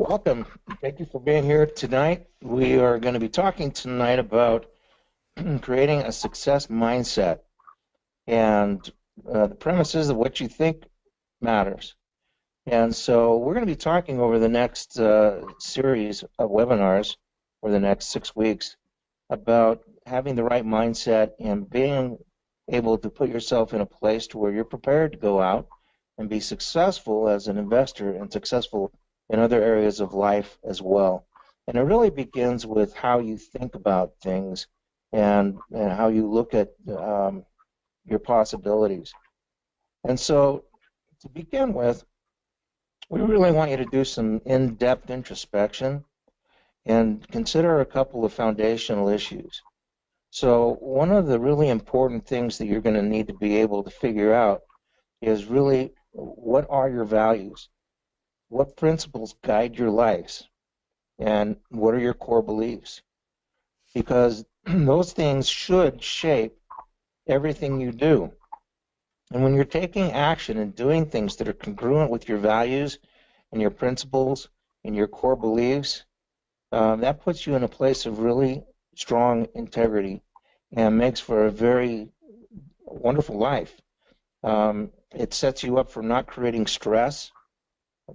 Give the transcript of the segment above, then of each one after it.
Welcome. Thank you for being here tonight. We are going to be talking tonight about creating a success mindset. And the premise is that what you think matters. And so we're going to be talking over the next series of webinars for the next 6 weeks about having the right mindset and being able to put yourself in a place to where you're prepared to go out and be successful as an investor and successful in other areas of life as well. And it really begins with how you think about things and how you look at your possibilities. And so to begin with, we really want you to do some in-depth introspection and consider a couple of foundational issues. So one of the really important things that you're going to need to be able to figure out is really what are your values? What principles guide your lives? And what are your core beliefs? Because those things should shape everything you do. And when you're taking action and doing things that are congruent with your values and your principles and your core beliefs, that puts you in a place of really strong integrity and makes for a very wonderful life. It sets you up for not creating stress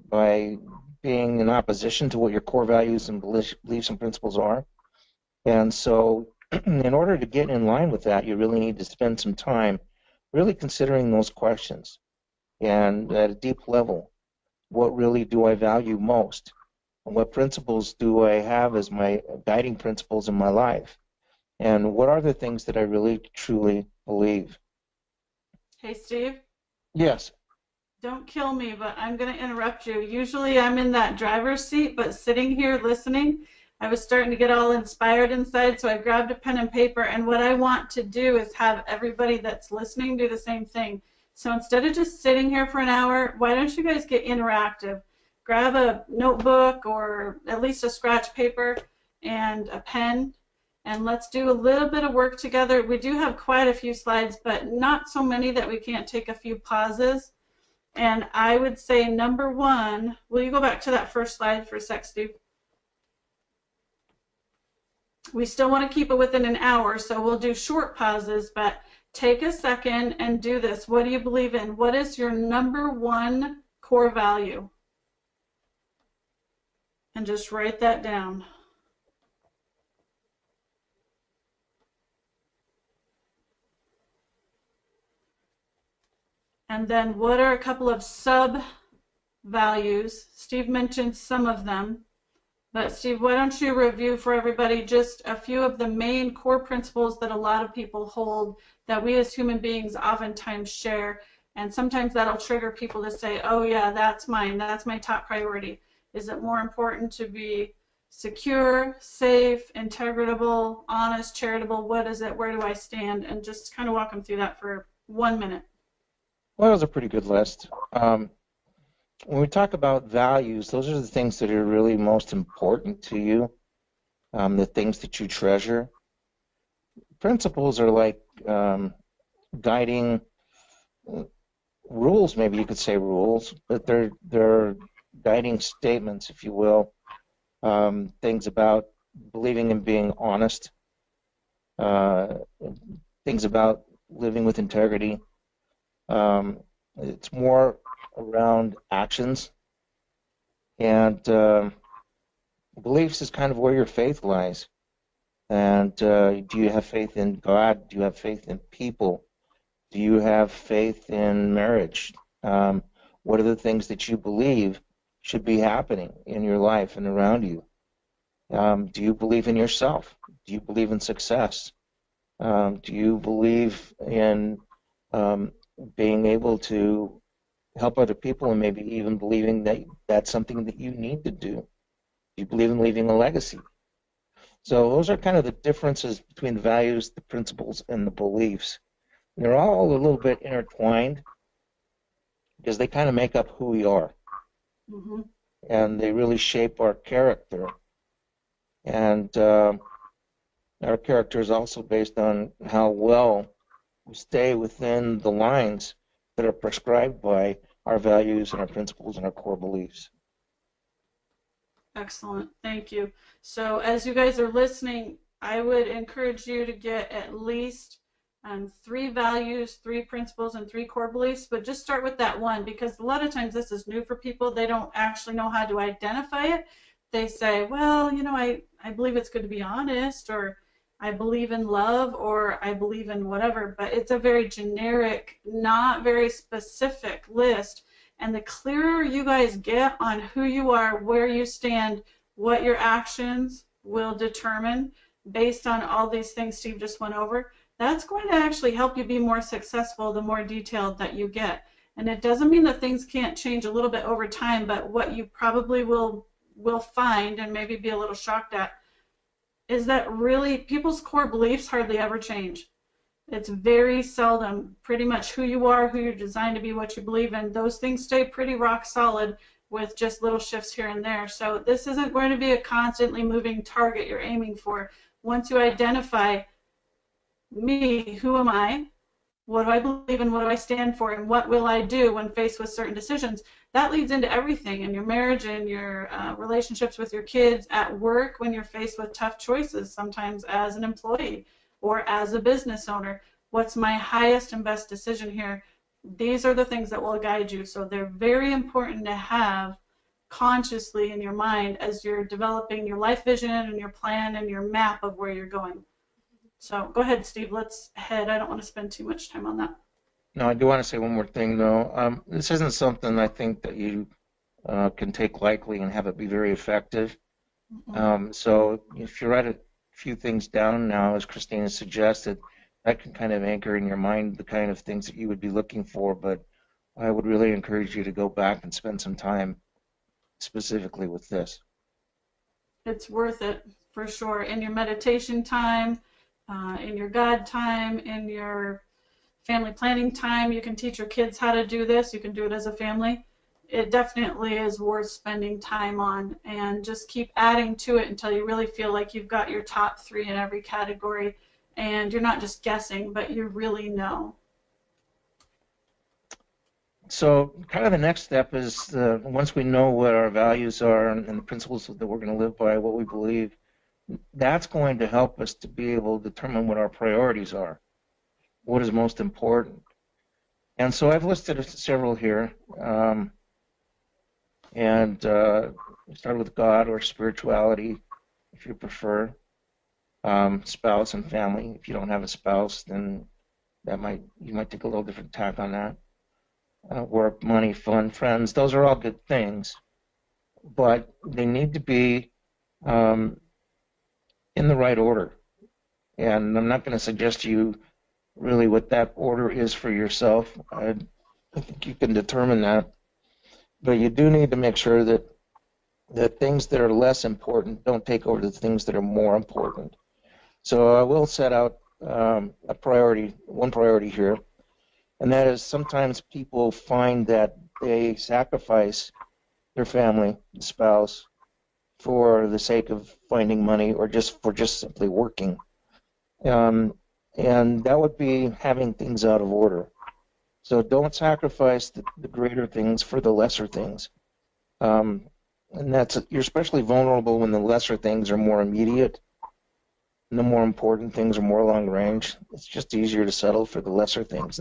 by being in opposition to what your core values and beliefs and principles are. And so in order to get in line with that, you really need to spend some time really considering those questions. And at a deep level, what really do I value most? And what principles do I have as my guiding principles in my life? And what are the things that I really truly believe? Hey, Steve, Yes. don't kill me, but I'm going to interrupt you. Usually I'm in that driver's seat, but sitting here listening, I was starting to get all inspired inside, so I grabbed a pen and paper, and what I want to do is have everybody that's listening do the same thing. So instead of just sitting here for an hour, why don't you guys get interactive? Grab a notebook or at least a scratch paper and a pen, and let's do a little bit of work together. We do have quite a few slides, but not so many that we can't take a few pauses. And I would say number one, will you go back to that first slide for a sec, Steve? We still want to keep it within an hour, so we'll do short pauses, but take a second and do this. What do you believe in? What is your number one core value? And just write that down. And then what are a couple of sub values? Steve mentioned some of them. But Steve, why don't you review for everybody just a few of the main core principles that a lot of people hold that we as human beings oftentimes share, and sometimes that'll trigger people to say, oh yeah, that's mine, that's my top priority. Is it more important to be secure, safe, integratable, honest, charitable? What is it? Where do I stand? And just kind of walk them through that for 1 minute. Well, that was a pretty good list. When we talk about values, those are the things that are really most important to you, the things that you treasure. Principles are like guiding rules, maybe you could say rules, but they're guiding statements, if you will. Things about believing in being honest, uh, things about living with integrity. It's more around actions, and beliefs is kind of where your faith lies. And do you have faith in God? Do you have faith in people? Do you have faith in marriage? What are the things that you believe should be happening in your life and around you? Do you believe in yourself? Do you believe in success? Do you believe in um, being able to help other people and maybe even believing that that's something that you need to do? Do you believe in leaving a legacy? So those are kind of the differences between the values, the principles, and the beliefs. And they're all a little bit intertwined because they kind of make up who we are, Mm-hmm. and they really shape our character. And our character is also based on how well we stay within the lines that are prescribed by our values and our principles and our core beliefs. Excellent. Thank you. So as you guys are listening, I would encourage you to get at least three values, three principles, and three core beliefs, but just start with that one because a lot of times this is new for people. They don't actually know how to identify it. They say, well, I believe it's good to be honest, or I believe in love, or I believe in whatever, but it's a very generic, not very specific list. And the clearer you guys get on who you are, where you stand, what your actions will determine based on all these things Steve just went over, that's going to actually help you be more successful the more detailed that you get. And it doesn't mean that things can't change a little bit over time, but what you probably will find and maybe be a little shocked at is that really people's core beliefs hardly ever change. It's very seldom pretty much who you are, who you're designed to be, what you believe in. Those things stay pretty rock solid with just little shifts here and there. So this isn't going to be a constantly moving target you're aiming for. Once you identify me, who am I, what do I believe in, what do I stand for, and what will I do when faced with certain decisions, that leads into everything in your marriage and your relationships with your kids, at work when you're faced with tough choices, sometimes as an employee or as a business owner. What's my highest and best decision here? These are the things that will guide you. So they're very important to have consciously in your mind as you're developing your life vision and your plan and your map of where you're going. So go ahead, Steve. Let's head. I don't want to spend too much time on that. No, I do want to say one more thing, though. This isn't something I think that you can take lightly and have it be very effective. So if you write a few things down now, as Christina suggested, that can kind of anchor in your mind the kind of things that you would be looking for. But I would really encourage you to go back and spend some time specifically with this. It's worth it for sure. In your meditation time, in your God time, in your family planning time, you can teach your kids how to do this. You can do it as a family. It definitely is worth spending time on, and just keep adding to it until you really feel like you've got your top three in every category, and you're not just guessing, but you really know. So kind of the next step is once we know what our values are and the principles that we're going to live by, what we believe, that's going to help us to be able to determine what our priorities are, what is most important. And so I've listed several here. Start with God or spirituality, if you prefer. Spouse and family. If you don't have a spouse, then you might take a little different tack on that. Work, money, fun, friends. Those are all good things, but they need to be in the right order. And I'm not going to suggest to you really what that order is for yourself. I think you can determine that. But you do need to make sure that the things that are less important don't take over the things that are more important. So I will set out one priority here, and that is sometimes people find that they sacrifice their family, spouse, for the sake of finding money or just simply working. And that would be having things out of order. So don't sacrifice the greater things for the lesser things. And you're especially vulnerable when the lesser things are more immediate and the more important things are more long range. It's just easier to settle for the lesser things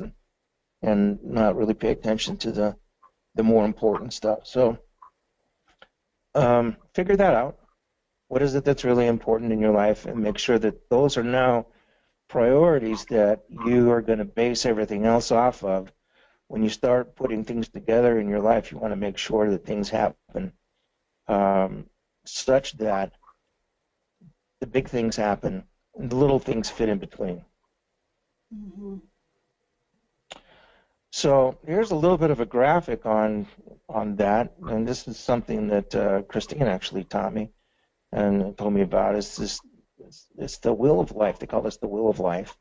and not really pay attention to the more important stuff. So figure that out. What is it that's really important in your life, and make sure that those are now priorities that you are going to base everything else off of. When you start putting things together in your life, you want to make sure that things happen such that the big things happen and the little things fit in between. Mm-hmm. So here's a little bit of a graphic on that, and this is something that Christine actually taught me and told me about. It's the wheel of life. They call this the wheel of life.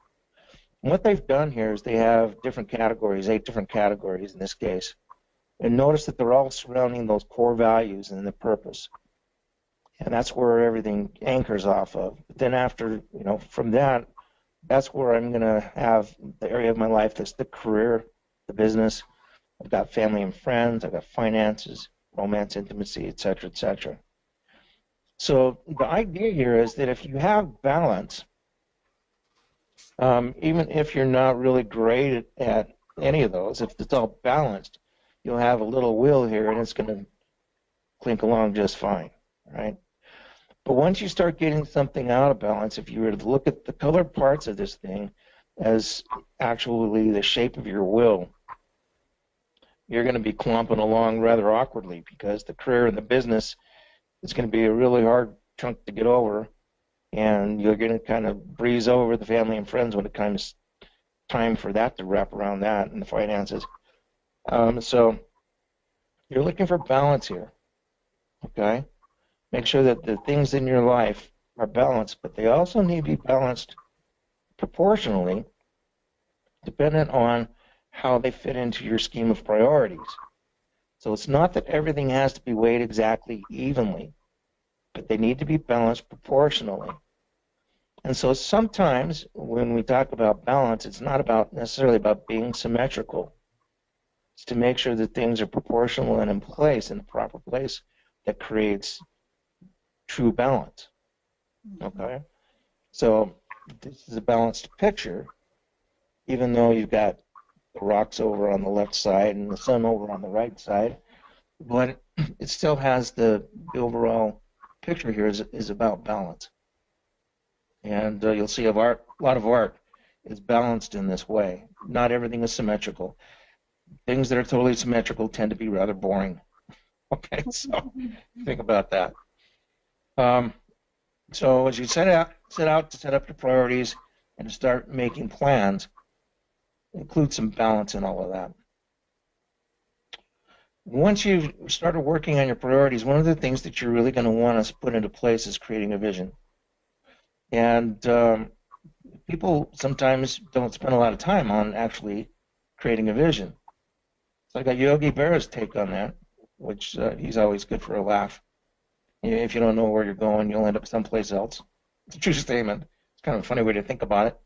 And what they've done here is they have different categories, 8 different categories in this case. And notice that they're all surrounding those core values and the purpose. And that's where everything anchors off of. But then after, from that, that's where I'm going to have the area of my life that's the career, the business. I've got family and friends. I've got finances, romance, intimacy, etc., etc. So the idea here is that if you have balance, even if you're not really great at any of those, if it's all balanced, you'll have a little wheel here and it's going to clink along just fine, right? But once you start getting something out of balance, if you were to look at the colored parts of this thing as actually the shape of your wheel, you're going to be clumping along rather awkwardly because the career and the business is going to be a really hard chunk to get over, and you're going to kind of breeze over the family and friends when it comes time for that to wrap around that and the finances. So you're looking for balance here, okay? Make sure that the things in your life are balanced, but they also need to be balanced proportionally, dependent on how they fit into your scheme of priorities. So it's not that everything has to be weighed exactly evenly, but they need to be balanced proportionally. And so sometimes when we talk about balance, it's not about necessarily about being symmetrical. It's to make sure that things are proportional and in place, in the proper place, that creates true balance. Okay? So this is a balanced picture, even though you've got the rocks over on the left side and the sun over on the right side, but it still has the overall picture here is about balance. And you'll see a lot of art is balanced in this way. Not everything is symmetrical. Things that are totally symmetrical tend to be rather boring. Okay, so think about that. So as you set out to set up your priorities and to start making plans, include some balance in all of that. Once you've started working on your priorities, one of the things that you're really going to want to put into place is creating a vision. And people sometimes don't spend a lot of time on actually creating a vision. So I got Yogi Berra's take on that, which he's always good for a laugh. If you don't know where you're going, you'll end up someplace else. It's a true statement. It's kind of a funny way to think about it.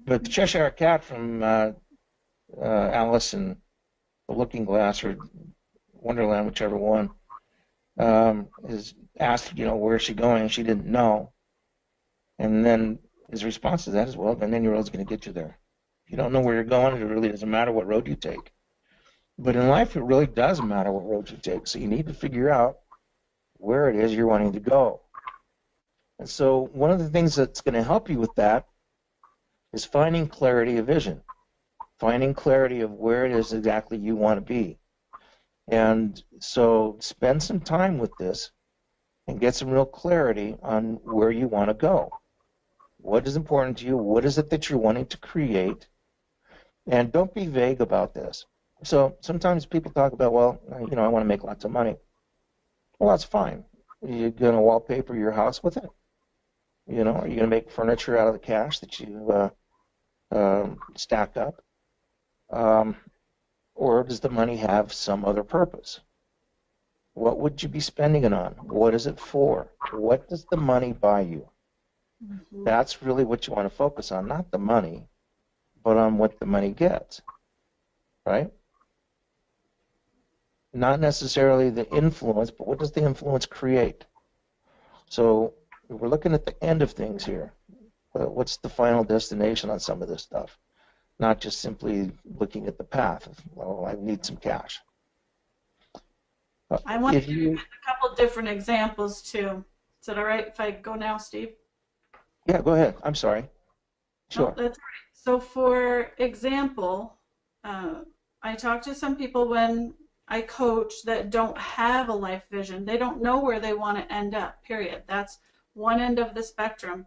But the Cheshire Cat from Alice in the Looking Glass or Wonderland, whichever one, is asked, where's she going? And she didn't know. And then his response to that is, well, then any road's going to get you there. If you don't know where you're going, it really doesn't matter what road you take. But in life, it really does matter what road you take. So you need to figure out where it is you're wanting to go. And so one of the things that's going to help you with that is finding clarity of vision, finding clarity of where it is exactly you want to be. And so spend some time with this and get some real clarity on where you want to go. What is important to you? What is it that you're wanting to create? And don't be vague about this. So sometimes people talk about, well, I want to make lots of money. Well, that's fine. You're going to wallpaper your house with it? Are you going to make furniture out of the cash that you stacked up? Or does the money have some other purpose? What would you be spending it on? What is it for? What does the money buy you? Mm-hmm. That's really what you want to focus on, not the money, but on what the money gets, right? Not necessarily the influence, but what does the influence create? So we're looking at the end of things here. What's the final destination on some of this stuff? Not just simply looking at the path. Well, I need some cash. I want to give a couple different examples too. Is it all right if I go now, Steve? Yeah, go ahead. I'm sorry. Sure. Oh, that's right. So for example, I talk to some people when I coach that don't have a life vision. They don't know where they want to end up, period. That's one end of the spectrum.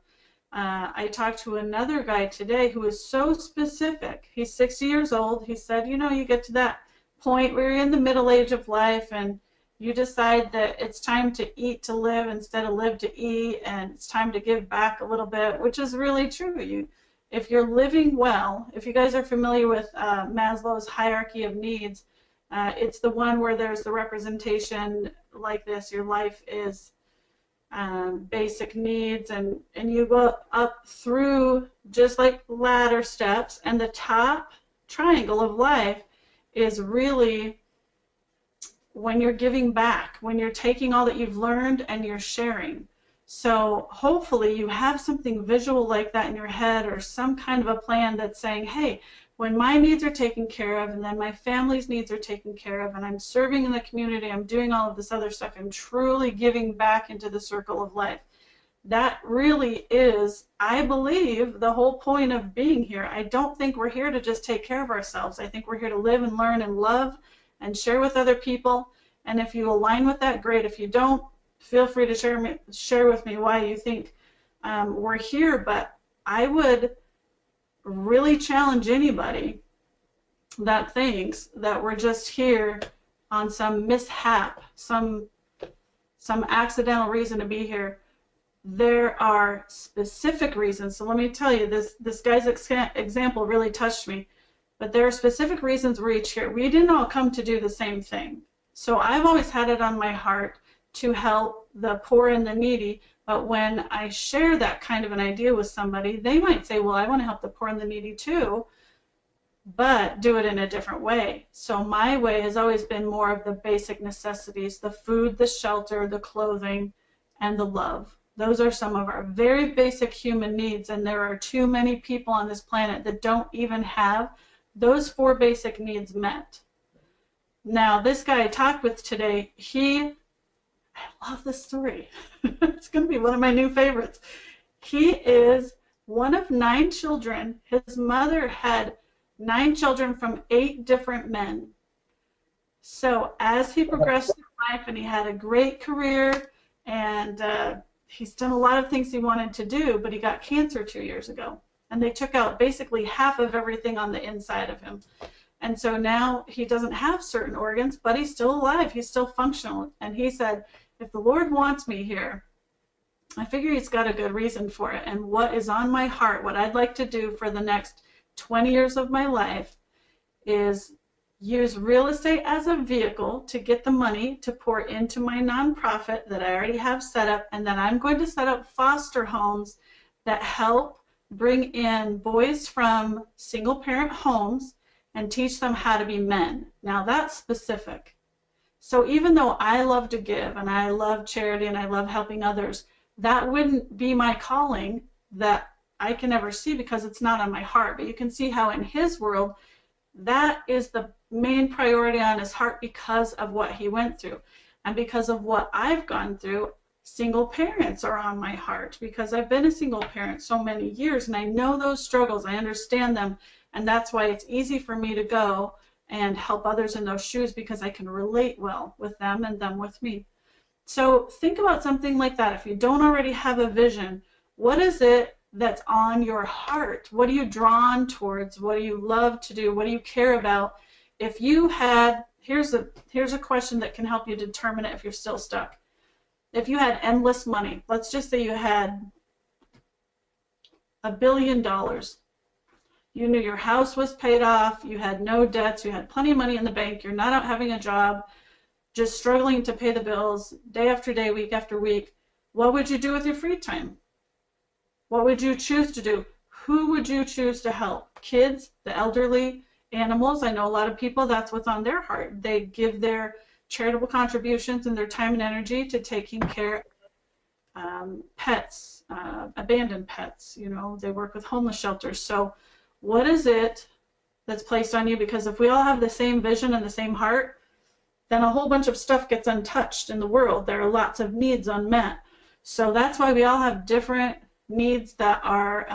I talked to another guy today who is so specific. He's 60 years old. He said, you get to that point where you're in the middle age of life and you decide that it's time to eat to live instead of live to eat, and it's time to give back a little bit, which is really true. If you're living well, if you guys are familiar with Maslow's hierarchy of needs, it's the one where there's the representation like this. Your life is basic needs, and you go up through just like ladder steps, and the top triangle of life is really when you're giving back, when you're taking all that you've learned and you're sharing. So hopefully you have something visual like that in your head, or some kind of a plan that's saying, hey, when my needs are taken care of, and then my family's needs are taken care of, and I'm serving in the community, I'm doing all of this other stuff, I'm truly giving back into the circle of life. That really is, I believe, the whole point of being here. I don't think we're here to just take care of ourselves. I think we're here to live and learn and love and share with other people. And if you align with that, great. If you don't, feel free to share with me why you think we're here. But I would really challenge anybody that thinks that we're just here on some mishap, some accidental reason to be here. There are specific reasons. So let me tell you, this guy's example really touched me. But there are specific reasons we're each here. We didn't all come to do the same thing. So I've always had it on my heart to help the poor and the needy. But when I share that kind of an idea with somebody, they might say, well, I want to help the poor and the needy too, but do it in a different way. So my way has always been more of the basic necessities, the food, the shelter, the clothing, and the love. Those are some of our very basic human needs, and there are too many people on this planet that don't even have those 4 basic needs met. Now, this guy I talked with today, I love this story. It's going to be one of my new favorites. He is one of 9 children. His mother had 9 children from 8 different men. So as he progressed through life and he had a great career, and he's done a lot of things he wanted to do, but he got cancer 2 years ago. And they took out basically half of everything on the inside of him. And so now he doesn't have certain organs, but he's still alive. He's still functional. And he said, if the Lord wants me here, I figure he's got a good reason for it. And what is on my heart, what I'd like to do for the next 20 years of my life, is use real estate as a vehicle to get the money to pour into my nonprofit that I already have set up, and then I'm going to set up foster homes that help bring in boys from single-parent homes and teach them how to be men. Now that's specific. So even though I love to give and I love charity and I love helping others, that wouldn't be my calling that I can ever see because it's not on my heart. But you can see how in his world, that is the main priority on his heart because of what he went through. And because of what I've gone through, single parents are on my heart because I've been a single parent so many years and I know those struggles, I understand them, and that's why it's easy for me to go and help others in those shoes because I can relate well with them and them with me. So think about something like that. If you don't already have a vision, what is it that's on your heart? What are you drawn towards? What do you love to do? What do you care about? If you had, here's a question that can help you determine it if you're still stuck. If you had endless money, let's just say you had $1 billion. You knew your house was paid off, you had no debts, you had plenty of money in the bank, you're not out having a job, just struggling to pay the bills day after day, week after week. What would you do with your free time? What would you choose to do? Who would you choose to help? Kids, the elderly, animals? I know a lot of people, that's what's on their heart. They give their charitable contributions and their time and energy to taking care of pets, abandoned pets. You know, they work with homeless shelters. So what is it that's placed on you? Because if we all have the same vision and the same heart, then a whole bunch of stuff gets untouched in the world. There are lots of needs unmet. So that's why we all have different needs that are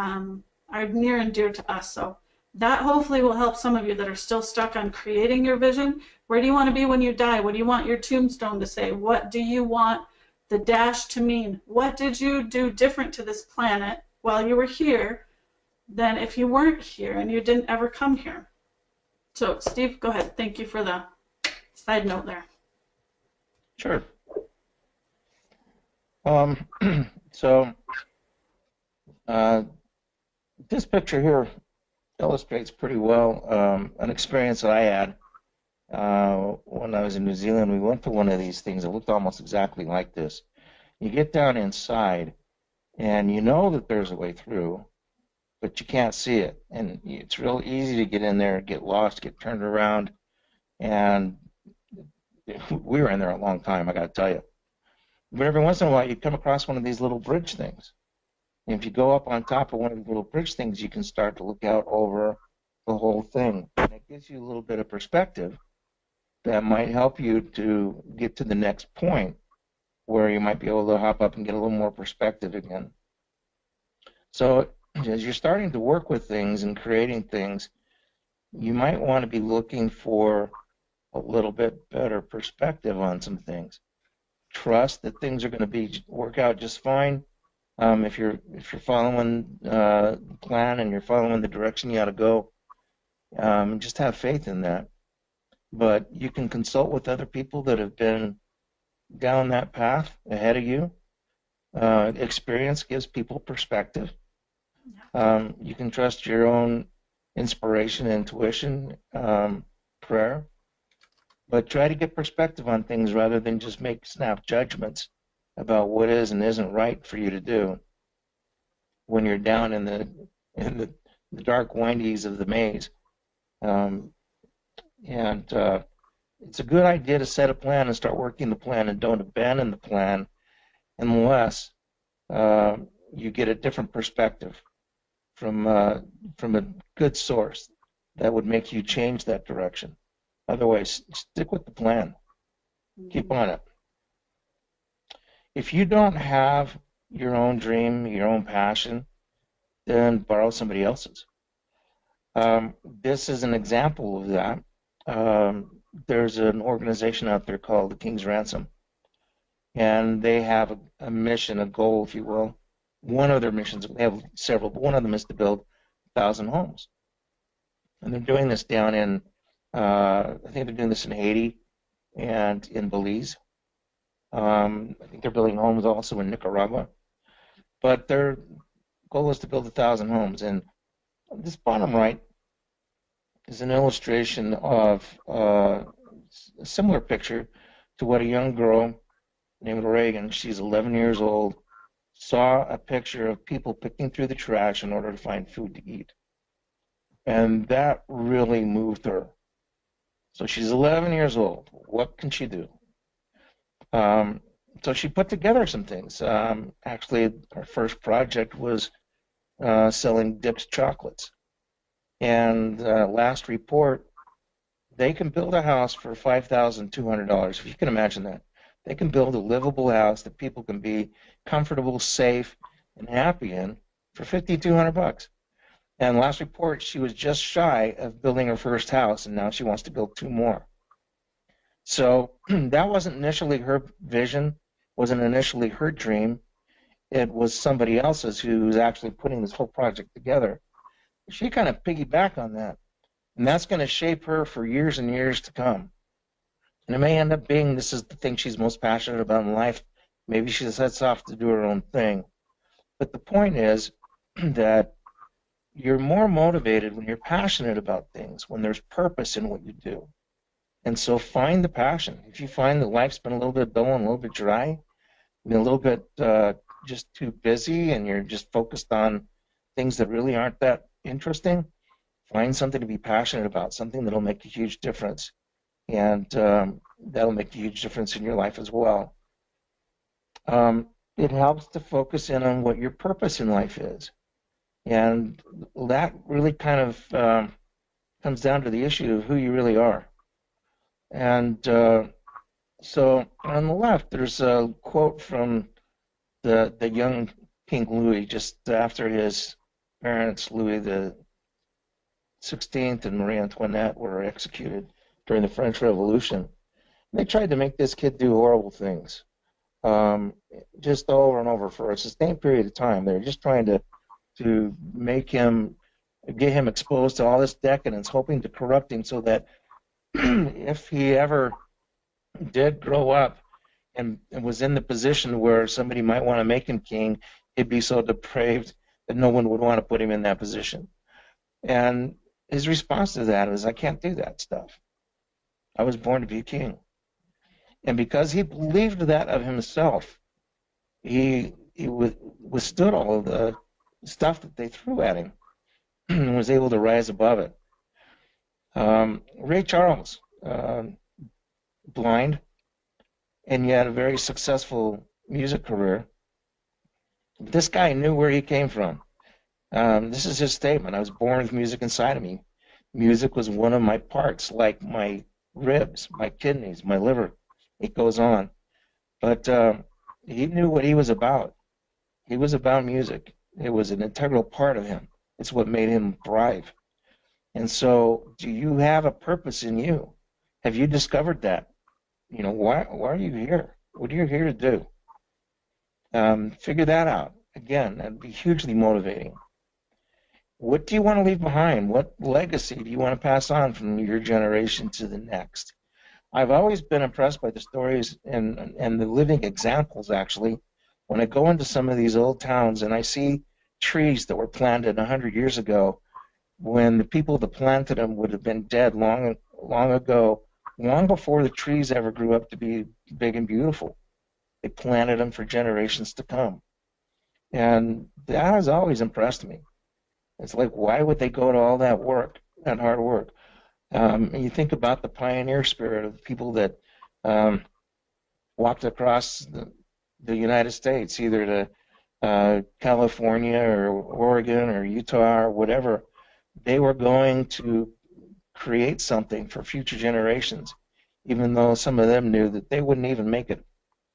near and dear to us. So that hopefully will help some of you that are still stuck on creating your vision. Where do you want to be when you die? What do you want your tombstone to say? What do you want the dash to mean? What did you do different to this planet while you were here than if you weren't here and you didn't ever come here? So Steve, go ahead. Thank you for the side note there. Sure. So this picture here illustrates pretty well an experience that I had when I was in New Zealand. We went to one of these things that looked almost exactly like this. You get down inside and you know that there's a way through, but you can't see it. And it's real easy to get in there, get lost, get turned around. And we were in there a long time, I got to tell you. But every once in a while, you come across one of these little bridge things. And if you go up on top of one of the little bridge things, you can start to look out over the whole thing. And it gives you a little bit of perspective that might help you to get to the next point where you might be able to hop up and get a little more perspective again. So as you're starting to work with things and creating things, you might want to be looking for a little bit better perspective on some things. Trust that things are going to work out just fine. If you're following the plan and you're following the direction you ought to go, just have faith in that. But you can consult with other people that have been down that path ahead of you. Experience gives people perspective. You can trust your own inspiration, intuition, prayer, but try to get perspective on things rather than just make snap judgments about what is and isn't right for you to do when you're down in the dark windies of the maze. It's a good idea to set a plan and start working the plan, and don't abandon the plan unless you get a different perspective from a good source that would make you change that direction. Otherwise, stick with the plan. Keep on it. If you don't have your own dream, your own passion, then borrow somebody else's. This is an example of that. There's an organization out there called the King's Ransom, and they have a mission, a goal, if you will. One of their missions, they have several, but one of them is to build 1,000 homes. And they're doing this down in, I think they're doing this in Haiti and in Belize. I think they're building homes also in Nicaragua. But their goal is to build 1,000 homes. And this bottom right is an illustration of a similar picture to what a young girl named Reagan, she's 11 years old, saw a picture of people picking through the trash in order to find food to eat. And that really moved her. So she's 11 years old. What can she do? So she put together some things. Actually, her first project was selling Dick's chocolates. And last report, they can build a house for $5,200, if you can imagine that. They can build a livable house that people can be comfortable, safe, and happy in for $5,200. And last report, she was just shy of building her first house, and now she wants to build 2 more. So that wasn't initially her vision, wasn't initially her dream. It was somebody else's who's actually putting this whole project together. She kind of piggybacked on that, and that's going to shape her for years and years to come. And it may end up being this is the thing she's most passionate about in life. Maybe she sets off to do her own thing. But the point is that you're more motivated when you're passionate about things, when there's purpose in what you do. And so find the passion. If you find that life's been a little bit dull and a little bit dry, a little bit just too busy, and you're just focused on things that really aren't that interesting, find something to be passionate about, something that'll make a huge difference. And that'll make a huge difference in your life as well. It helps to focus in on what your purpose in life is. And that really kind of comes down to the issue of who you really are. And so on the left, there's a quote from the young King Louis, just after his parents, Louis the 16th and Marie Antoinette, were executed during the French Revolution. They tried to make this kid do horrible things, just over and over for a sustained period of time. They were just trying to make him, get him exposed to all this decadence, hoping to corrupt him so that if he ever did grow up and was in the position where somebody might want to make him king, he'd be so depraved that no one would want to put him in that position. And his response to that is, I can't do that stuff. I was born to be a king. And because he believed that of himself, he withstood all of the stuff that they threw at him and was able to rise above it. Ray Charles, blind, and you had a very successful music career. This guy knew where he came from. This is his statement. I was born with music inside of me. Music was one of my parts, like my ribs, my kidneys, my liver. It goes on. But he knew what he was about. He was about music. It was an integral part of him. It's what made him thrive. And so, do you have a purpose in you? Have you discovered that? You know, why are you here? What are you here to do? Figure that out. Again, that'd be hugely motivating. What do you want to leave behind? What legacy do you want to pass on from your generation to the next? I've always been impressed by the stories and the living examples, actually, when I go into some of these old towns and I see trees that were planted 100 years ago, when the people that planted them would have been dead long ago, long before the trees ever grew up to be big and beautiful. They planted them for generations to come. And that has always impressed me. It's like, why would they go to all that work, that hard work? And you think about the pioneer spirit of the people that walked across the United States, either to California or Oregon or Utah or whatever. They were going to create something for future generations, even though some of them knew that they wouldn't even make it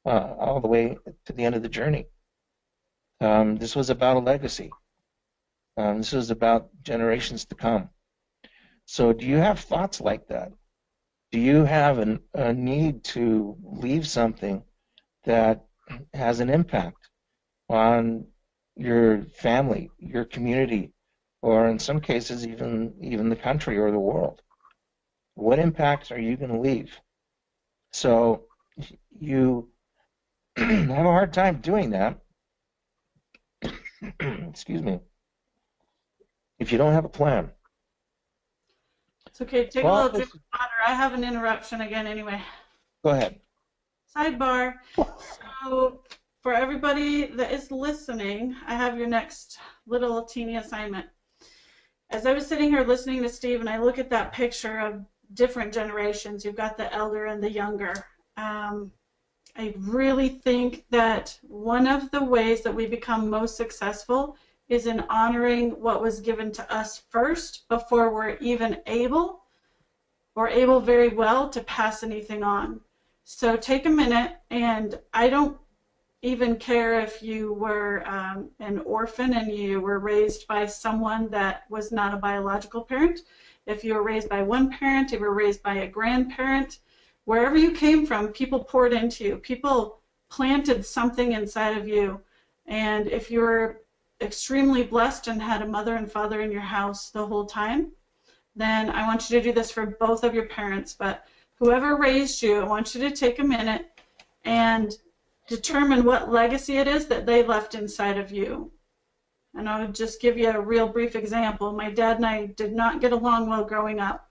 all the way to the end of the journey. This was about a legacy. This was about generations to come. So do you have thoughts like that? Do you have a need to leave something that has an impact on your family, your community, or in some cases even the country or the world? What impact are you going to leave? So you have a hard time doing that, excuse me, if you don't have a plan. It's okay. Take a little drink of water. I have an interruption again anyway. Go ahead. Sidebar. So for everybody that is listening, I have your next little teeny assignment. As I was sitting here listening to Steve, and I look at that picture of different generations, you've got the elder and the younger. I really think that one of the ways that we become most successful is in honoring what was given to us first before we're even able, or able very well, to pass anything on. So take a minute, and I don't even care if you were an orphan and you were raised by someone that was not a biological parent, if you were raised by one parent, if you were raised by a grandparent, wherever you came from, people poured into you. People planted something inside of you. And if you were extremely blessed and had a mother and father in your house the whole time, then I want you to do this for both of your parents. But whoever raised you, I want you to take a minute and determine what legacy it is that they left inside of you. And I'll just give you a real brief example. My dad and I did not get along well growing up.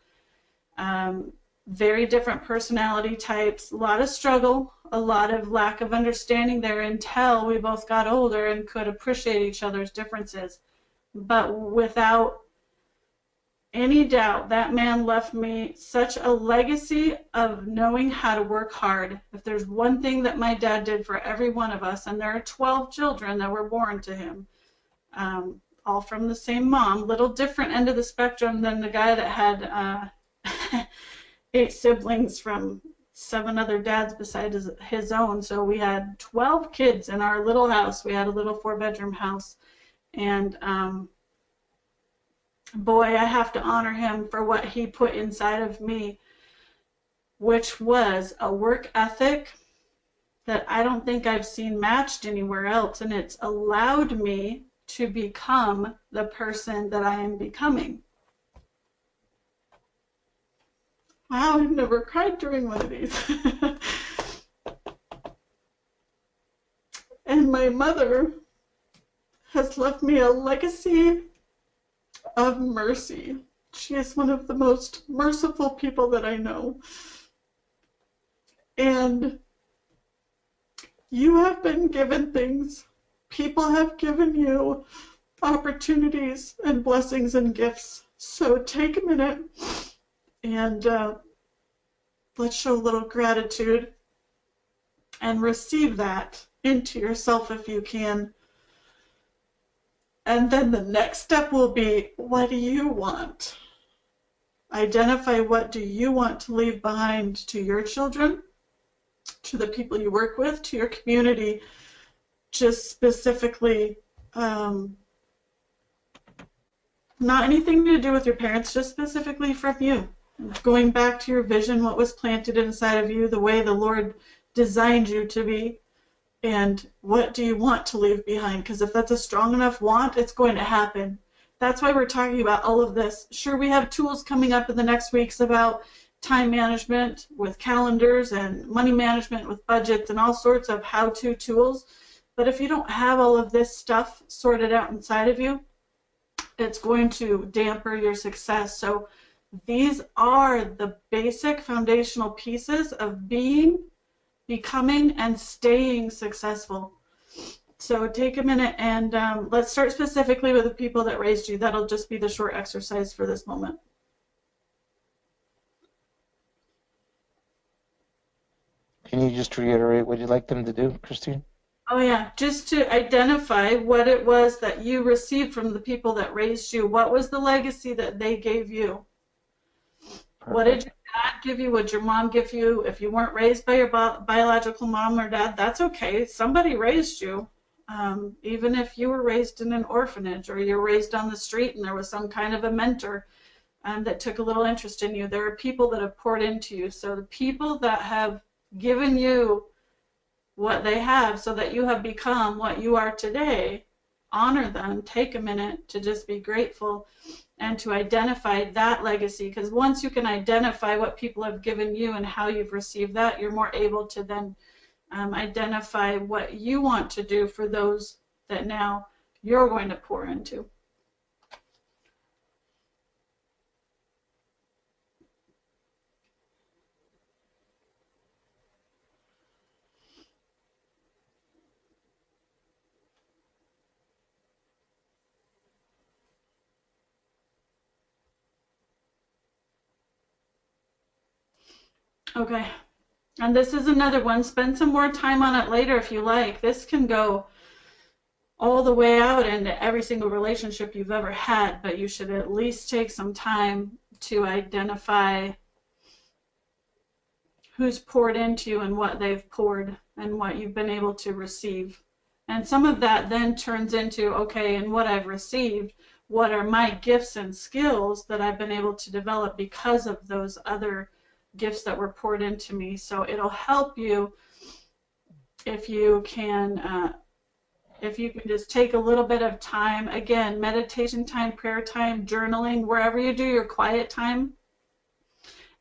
Very different personality types, a lot of struggle, a lot of lack of understanding there until we both got older and could appreciate each other's differences. But without any doubt, that man left me such a legacy of knowing how to work hard. If there's one thing that my dad did for every one of us, and there are 12 children that were born to him, all from the same mom, little different end of the spectrum than the guy that had 8 siblings from 7 other dads besides his own. So we had 12 kids in our little house. We had a little 4-bedroom house. And boy, I have to honor him for what he put inside of me, which was a work ethic that I don't think I've seen matched anywhere else. And it's allowed me to become the person that I am becoming. Wow, I've never cried during one of these. And my mother has left me a legacy of mercy. She is one of the most merciful people that I know. And you have been given things. People have given you opportunities and blessings and gifts. So take a minute and Let's show a little gratitude and receive that into yourself if you can. And then the next step will be, what do you want? Identify what do you want to leave behind to your children, to the people you work with, to your community, just specifically, not anything to do with your parents, just specifically from you. Going back to your vision, what was planted inside of you, the way the Lord designed you to be, and what do you want to leave behind? Because if that's a strong enough want, it's going to happen. That's why we're talking about all of this. Sure, we have tools coming up in the next weeks about time management with calendars and money management with budgets and all sorts of how-to tools. But if you don't have all of this stuff sorted out inside of you, it's going to dampen your success. So these are the basic foundational pieces of being, becoming, and staying successful. So take a minute and let's start specifically with the people that raised you. That'll just be the short exercise for this moment. Can you just reiterate what you'd like them to do, Christine? Oh yeah, just to identify what it was that you received from the people that raised you. What was the legacy that they gave you? Perfect. What did your dad give you? What did your mom give you? If you weren't raised by your biological mom or dad, that's okay. Somebody raised you. Even if you were raised in an orphanage or you were raised on the street and there was some kind of a mentor that took a little interest in you, there are people that have poured into you. So the people that have given you what they have so that you have become what you are today, honor them. Take a minute to just be grateful and to identify that legacy, because once you can identify what people have given you and how you've received that, you're more able to then identify what you want to do for those that now you're going to pour into. Okay, and this is another one. Spend some more time on it later if you like. This can go all the way out into every single relationship you've ever had, but you should at least take some time to identify who's poured into you and what they've poured and what you've been able to receive. And some of that then turns into, okay, and what I've received, what are my gifts and skills that I've been able to develop because of those other gifts that were poured into me. So it'll help you if you can just take a little bit of time, again, meditation time, prayer time, journaling, wherever you do your quiet time,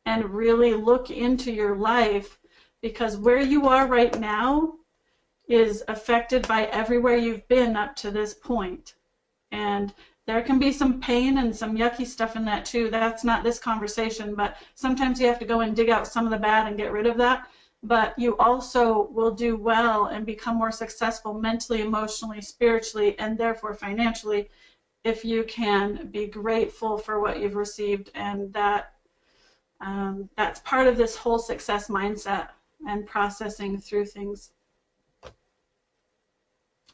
and really look into your life, because where you are right now is affected by everywhere you've been up to this point. And there can be some pain and some yucky stuff in that too. That's not this conversation, but sometimes you have to go and dig out some of the bad and get rid of that. But you also will do well and become more successful mentally, emotionally, spiritually, and therefore financially if you can be grateful for what you've received. And that's part of this whole success mindset and processing through things.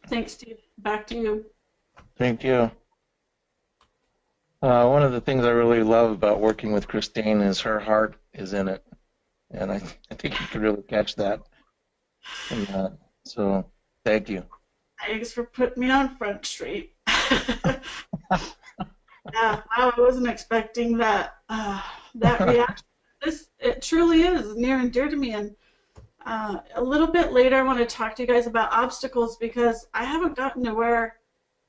Thanks, Steve. Back to you. Thank you. One of the things I really love about working with Christine is her heart is in it. And I think you can really catch that. So thank you. Thanks for putting me on Front Street. Yeah, wow, I wasn't expecting that that reaction. It truly is near and dear to me. And a little bit later, I want to talk to you guys about obstacles, because I haven't gotten to where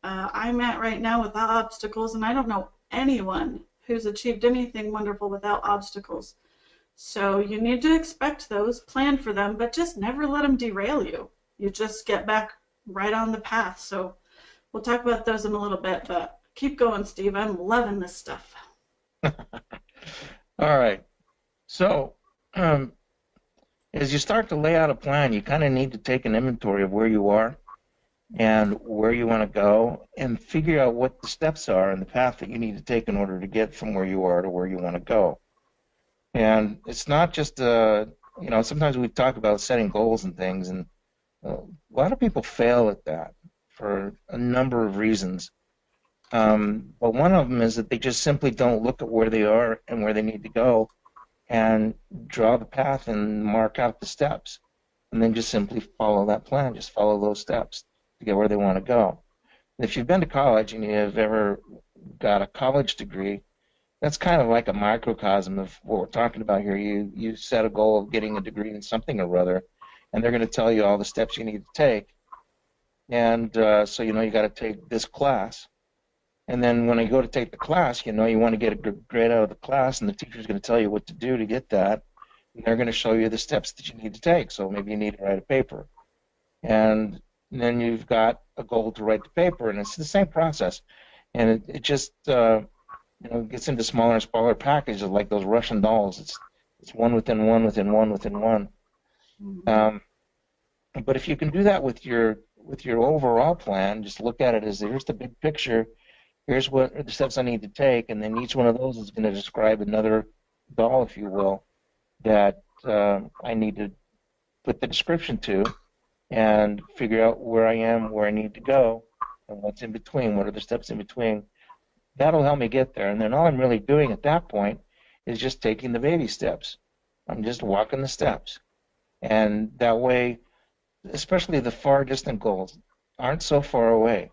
I'm at right now without obstacles, and I don't know anyone who's achieved anything wonderful without obstacles. So you need to expect those, plan for them, but just never let them derail you. You just get back right on the path. So we'll talk about those in a little bit, but keep going, Steve. I'm loving this stuff. All right. So as you start to lay out a plan, you kind of need to take an inventory of where you are and where you want to go, and figure out what the steps are and the path that you need to take in order to get from where you are to where you want to go. And it's not just, sometimes we talk about setting goals and things, and a lot of people fail at that for a number of reasons. But one of them is that they just simply don't look at where they are and where they need to go and draw the path and mark out the steps. And then just simply follow that plan, just follow those steps to get where they want to go. If you've been to college and you've ever got a college degree, that's kind of like a microcosm of what we're talking about here. You set a goal of getting a degree in something or other, and they're going to tell you all the steps you need to take. And so you know you got to take this class. And then when you go to take the class, you know you want to get a good grade out of the class, and the teacher's going to tell you what to do to get that. And they're going to show you the steps that you need to take. So maybe you need to write a paper. And then you've got a goal to write the paper, and it's the same process. And it just gets into smaller and smaller packages like those Russian dolls. It's one within one within one within one. Um, but if you can do that with your overall plan, just look at it as here's the big picture, here's what are the steps I need to take, and then each one of those is going to describe another doll, if you will, that I need to put the description to and figure out where I am, where I need to go, and what's in between, what are the steps in between. That'll help me get there. And then all I'm really doing at that point is just taking the baby steps. I'm just walking the steps. And that way, especially the far distant goals aren't so far away.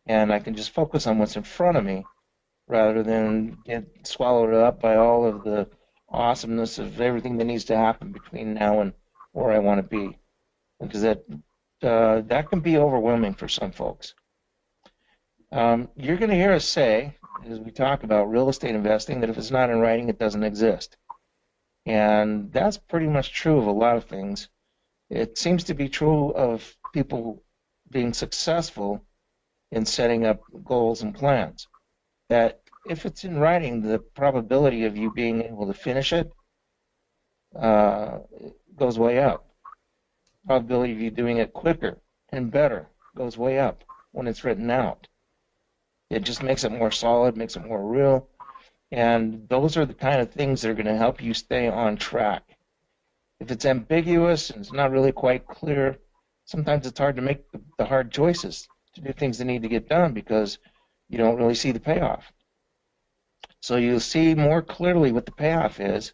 And I can just focus on what's in front of me rather than get swallowed up by all of the awesomeness of everything that needs to happen between now and where I want to be. Because that can be overwhelming for some folks. You're going to hear us say, as we talk about real estate investing, that if it's not in writing, it doesn't exist. And that's pretty much true of a lot of things. It seems to be true of people being successful in setting up goals and plans. That if it's in writing, the probability of you being able to finish it goes way up. Probability of you doing it quicker and better goes way up when it's written out. It just makes it more solid, makes it more real, and those are the kind of things that are going to help you stay on track. If it's ambiguous and it's not really quite clear, sometimes it's hard to make the hard choices to do things that need to get done because you don't really see the payoff. So you'll see more clearly what the payoff is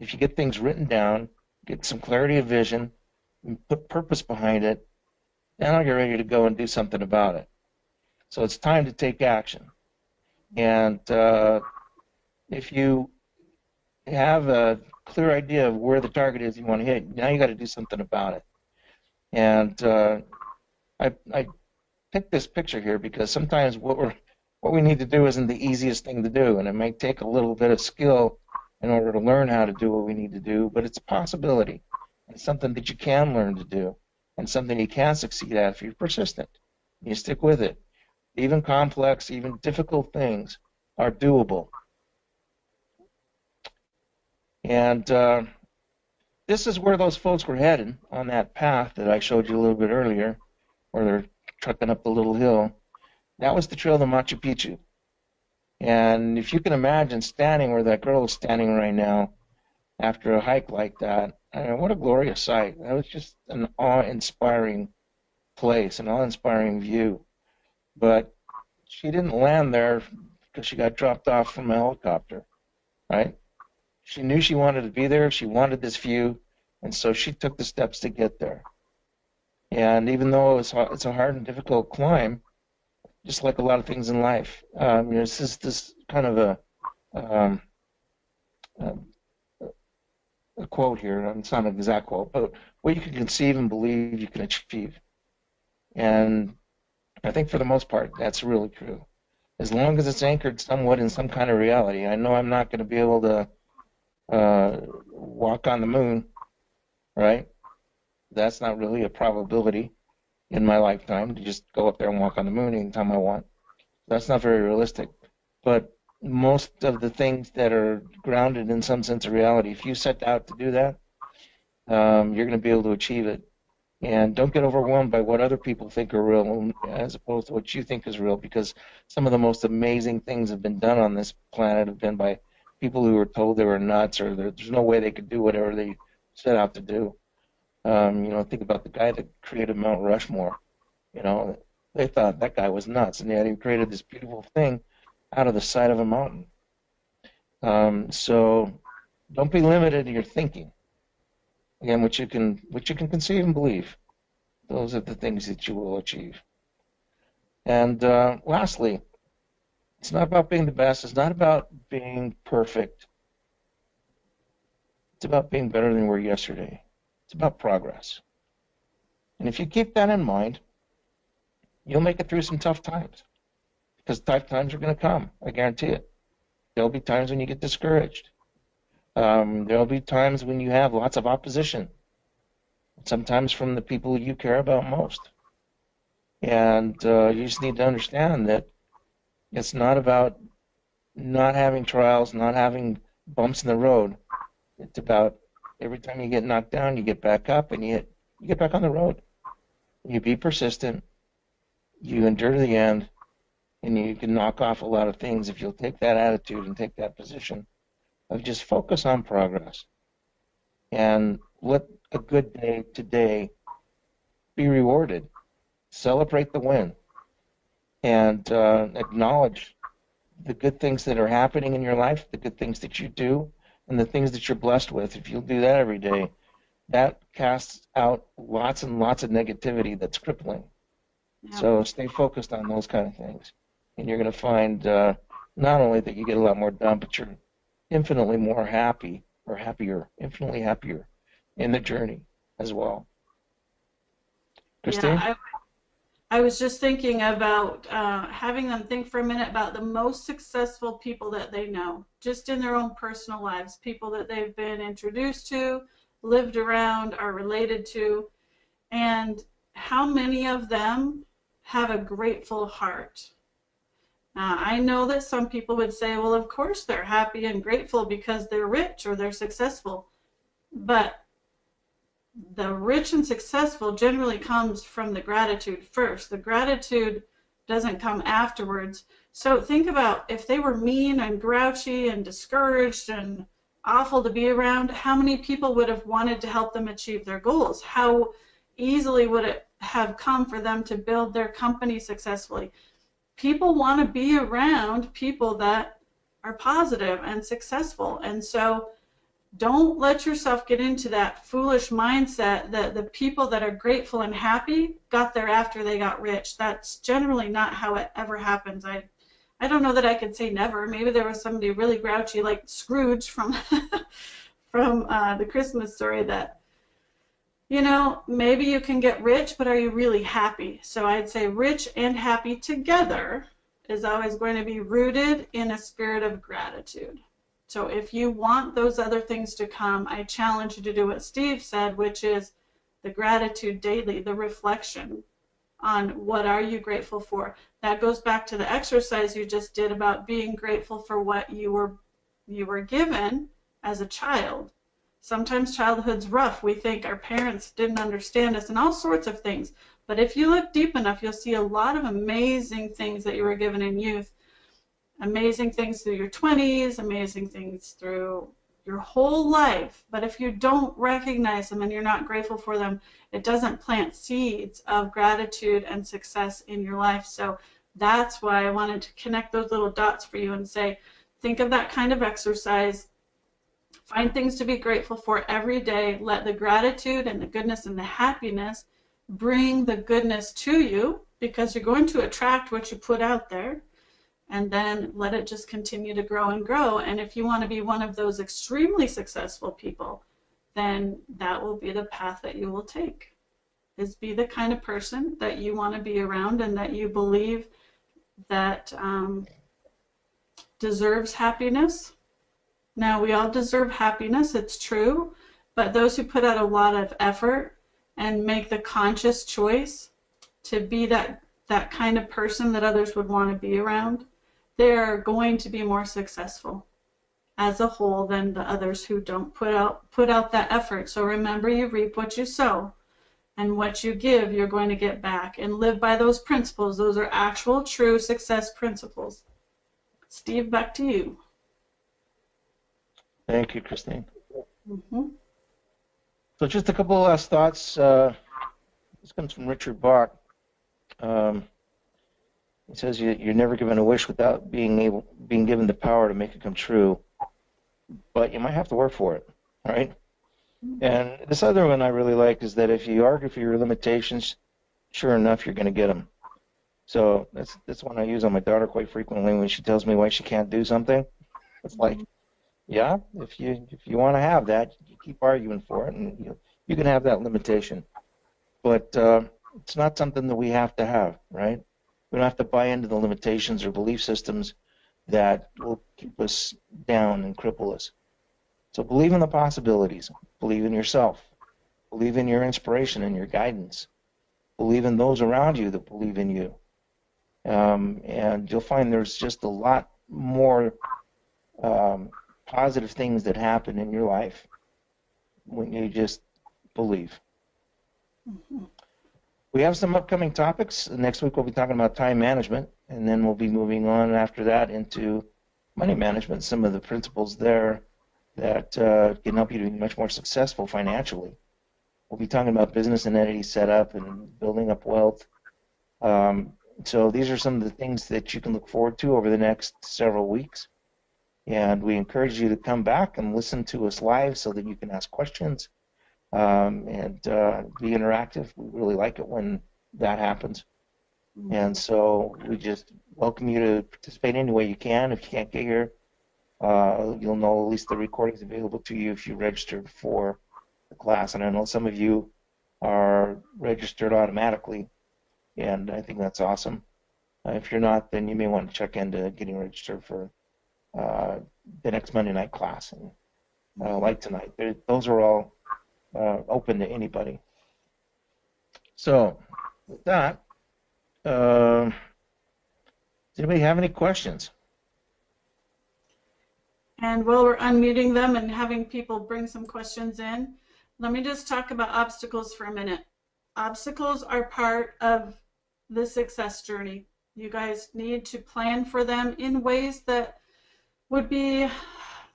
if you get things written down, get some clarity of vision, and put purpose behind it, then I'll get ready to go and do something about it. So it's time to take action. And if you have a clear idea of where the target is you want to hit, now you got to do something about it. And I picked this picture here because sometimes what we need to do isn't the easiest thing to do, and it may take a little bit of skill in order to learn how to do what we need to do, but it's a possibility. It's something that you can learn to do, and something you can succeed at if you're persistent. You stick with it. Even complex, even difficult things are doable. And this is where those folks were headed on that path that I showed you a little bit earlier, where they're trucking up the little hill. That was the trail to Machu Picchu. And if you can imagine standing where that girl is standing right now after a hike like that, I mean, what a glorious sight. That was just an awe-inspiring place, an awe-inspiring view. But she didn't land there because she got dropped off from a helicopter, right? She knew she wanted to be there. She wanted this view, and so she took the steps to get there. And even though it's a hard and difficult climb, just like a lot of things in life, this kind of a quote here. It's not an exact quote, but what you can conceive and believe, you can achieve. And I think for the most part, that's really true. As long as it's anchored somewhat in some kind of reality. I know I'm not going to be able to walk on the moon, right? That's not really a probability in my lifetime to just go up there and walk on the moon anytime I want. That's not very realistic. But most of the things that are grounded in some sense of reality, if you set out to do that, you're going to be able to achieve it. And don't get overwhelmed by what other people think are real as opposed to what you think is real, because some of the most amazing things have been done on this planet have been by people who were told they were nuts or there's no way they could do whatever they set out to do. Think about the guy that created Mount Rushmore. They thought that guy was nuts, and yet he created this beautiful thing out of the side of a mountain. So don't be limited to your thinking. Again, what you can conceive and believe, those are the things that you will achieve. And lastly, it's not about being the best. It's not about being perfect. It's about being better than we were yesterday. It's about progress. And if you keep that in mind, you'll make it through some tough times. Because tough times are going to come, I guarantee it. There'll be times when you get discouraged. There'll be times when you have lots of opposition, sometimes from the people you care about most. And you just need to understand that it's not about not having trials, not having bumps in the road. It's about every time you get knocked down, you get back up and you get back on the road. You be persistent, you endure to the end, and you can knock off a lot of things if you'll take that attitude and take that position of just focus on progress. And let a good day today be rewarded. Celebrate the win. And acknowledge the good things that are happening in your life, the good things that you do, and the things that you're blessed with. If you'll do that every day, that casts out lots and lots of negativity that's crippling. Yeah. So stay focused on those kind of things. And you're going to find not only that you get a lot more done, but you're infinitely more happy or happier, infinitely happier in the journey as well. Christine? Yeah, I was just thinking about having them think for a minute about the most successful people that they know, just in their own personal lives, people that they've been introduced to, lived around, are related to, and how many of them have a grateful heart. I know that some people would say, well, of course they're happy and grateful because they're rich or they're successful. But the rich and successful generally comes from the gratitude first. The gratitude doesn't come afterwards. So think about if they were mean and grouchy and discouraged and awful to be around, how many people would have wanted to help them achieve their goals? How easily would it have come for them to build their company successfully? People want to be around people that are positive and successful. And so don't let yourself get into that foolish mindset that the people that are grateful and happy got there after they got rich. That's generally not how it ever happens. I don't know that I could say never. Maybe there was somebody really grouchy like Scrooge from from the Christmas story that, maybe you can get rich, but are you really happy? So I'd say rich and happy together is always going to be rooted in a spirit of gratitude. So if you want those other things to come, I challenge you to do what Steve said, which is the gratitude daily, the reflection on what are you grateful for. That goes back to the exercise you just did about being grateful for what you were given as a child. Sometimes childhood's rough. We think our parents didn't understand us and all sorts of things. But if you look deep enough, you'll see a lot of amazing things that you were given in youth. Amazing things through your 20s, amazing things through your whole life. But if you don't recognize them and you're not grateful for them, it doesn't plant seeds of gratitude and success in your life. So that's why I wanted to connect those little dots for you and say, think of that kind of exercise. Find things to be grateful for every day. Let the gratitude and the goodness and the happiness bring the goodness to you, because you're going to attract what you put out there. And then let it just continue to grow and grow. And if you want to be one of those extremely successful people, then that will be the path that you will take. Is be the kind of person that you want to be around and that you believe that deserves happiness. Now, we all deserve happiness, it's true, but those who put out a lot of effort and make the conscious choice to be that kind of person that others would want to be around, they're going to be more successful as a whole than the others who don't put out that effort. So remember, you reap what you sow, and what you give, you're going to get back. And live by those principles. Those are actual, true success principles. Steve, back to you. Thank you, Christine. Mm-hmm. So just a couple of last thoughts. This comes from Richard Bach. Um, he says you're never given a wish without being given the power to make it come true, but you might have to work for it, right? And this other one I really like is that if you argue for your limitations, sure enough, you're going to get them. So that's one I use on my daughter quite frequently when she tells me why she can't do something. It's like, yeah, if you want to have that, you keep arguing for it, and you can have that limitation. But it's not something that we have to have, right? We don't have to buy into the limitations or belief systems that will keep us down and cripple us. So believe in the possibilities. Believe in yourself. Believe in your inspiration and your guidance. Believe in those around you that believe in you. And you'll find there's just a lot more positive things that happen in your life when you just believe. Mm-hmm. We have some upcoming topics. Next week we'll be talking about time management, and then we'll be moving on after that into money management, some of the principles there that can help you to be much more successful financially. We'll be talking about business and entity setup and building up wealth. So these are some of the things that you can look forward to over the next several weeks. And we encourage you to come back and listen to us live so that you can ask questions and be interactive. We really like it when that happens. And so we just welcome you to participate any way you can. If you can't get here, you'll know at least the recording is available to you if you registered for the class. And I know some of you are registered automatically, and I think that's awesome. If you're not, then you may want to check into getting registered for the next Monday night class. And like tonight, those are all open to anybody. So with that, does anybody have any questions? And while we're unmuting them and having people bring some questions in, let me just talk about obstacles for a minute. Obstacles are part of the success journey. You guys need to plan for them in ways that would be,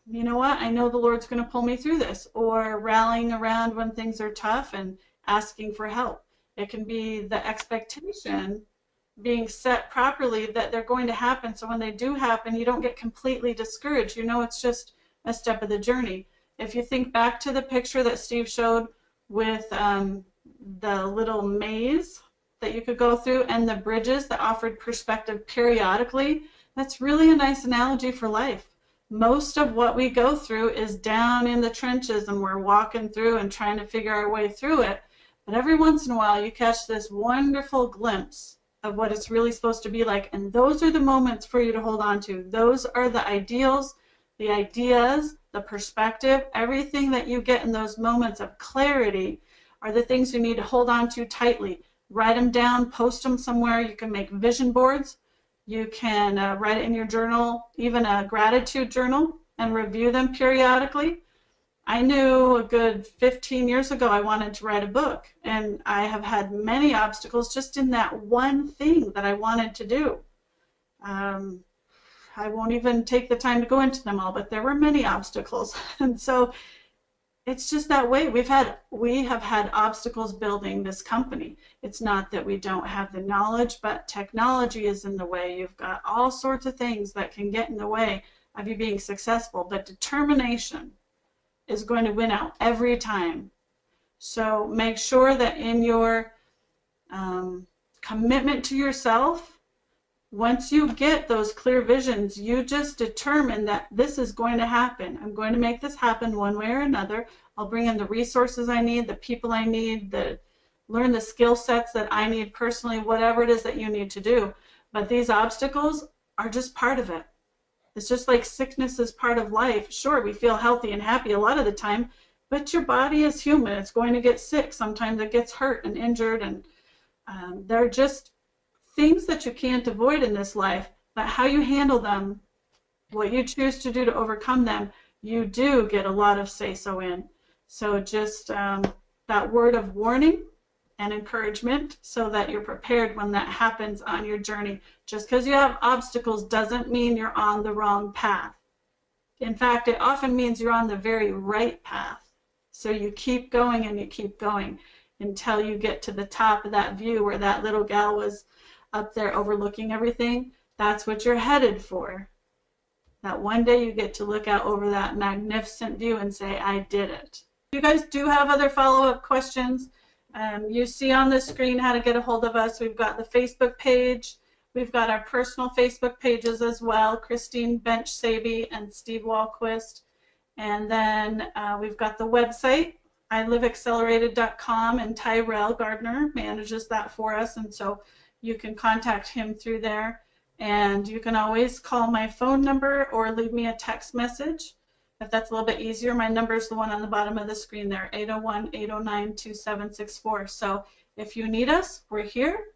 you know what, I know the Lord's going to pull me through this, or rallying around when things are tough and asking for help. It can be the expectation being set properly that they're going to happen, so when they do happen, you don't get completely discouraged. You know, it's just a step of the journey. If you think back to the picture that Steve showed with the little maze that you could go through and the bridges that offered perspective periodically, that's really a nice analogy for life. Most of what we go through is down in the trenches, and we're walking through and trying to figure our way through it. But every once in a while, you catch this wonderful glimpse of what it's really supposed to be like, and those are the moments for you to hold on to. Those are the ideals, the ideas, the perspective, everything that you get in those moments of clarity are the things you need to hold on to tightly. Write them down, post them somewhere. You can make vision boards. You can write it in your journal, even a gratitude journal, and review them periodically. I knew a good 15 years ago I wanted to write a book, and I have had many obstacles just in that one thing that I wanted to do. I won't even take the time to go into them all, but there were many obstacles. And so it's just that way. We have had obstacles building this company. It's not that we don't have the knowledge, but technology is in the way. You've got all sorts of things that can get in the way of you being successful, but determination is going to win out every time. So make sure that in your commitment to yourself, once you get those clear visions, you just determine that this is going to happen. I'm going to make this happen one way or another. I'll bring in the resources I need, the people I need, learn the skill sets that I need personally, whatever it is that you need to do. But these obstacles are just part of it. It's just like sickness is part of life. Sure, we feel healthy and happy a lot of the time, but your body is human. It's going to get sick. Sometimes it gets hurt and injured, and they're just things that you can't avoid in this life. But how you handle them, what you choose to do to overcome them, you do get a lot of say-so in. So just that word of warning and encouragement so that you're prepared when that happens on your journey. Just because you have obstacles doesn't mean you're on the wrong path. In fact, it often means you're on the very right path. So you keep going and you keep going until you get to the top of that view where that little gal was up there overlooking everything. That's what you're headed for. That one day you get to look out over that magnificent view and say, I did it. If you guys do have other follow-up questions, you see on the screen how to get a hold of us. We've got the Facebook page. We've got our personal Facebook pages as well, Christine Bench-Saby and Steve Walquist. And then we've got the website, iliveaccelerated.com, and Tyrell Gardner manages that for us, and so you can contact him through there. And you can always call my phone number or leave me a text message if that's a little bit easier. My number is the one on the bottom of the screen there, 801-809-2764. So if you need us, we're here.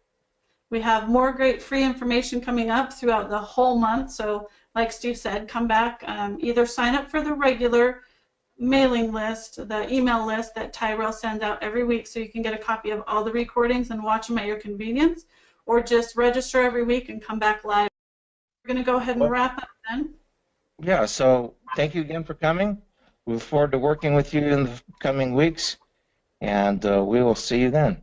We have more great free information coming up throughout the whole month. So like Steve said, come back, either sign up for the regular mailing list, the email list that Tyrell sends out every week so you can get a copy of all the recordings and watch them at your convenience, or just register every week and come back live. We're going to go ahead and wrap up then. Yeah, so thank you again for coming. We look forward to working with you in the coming weeks, and we will see you then.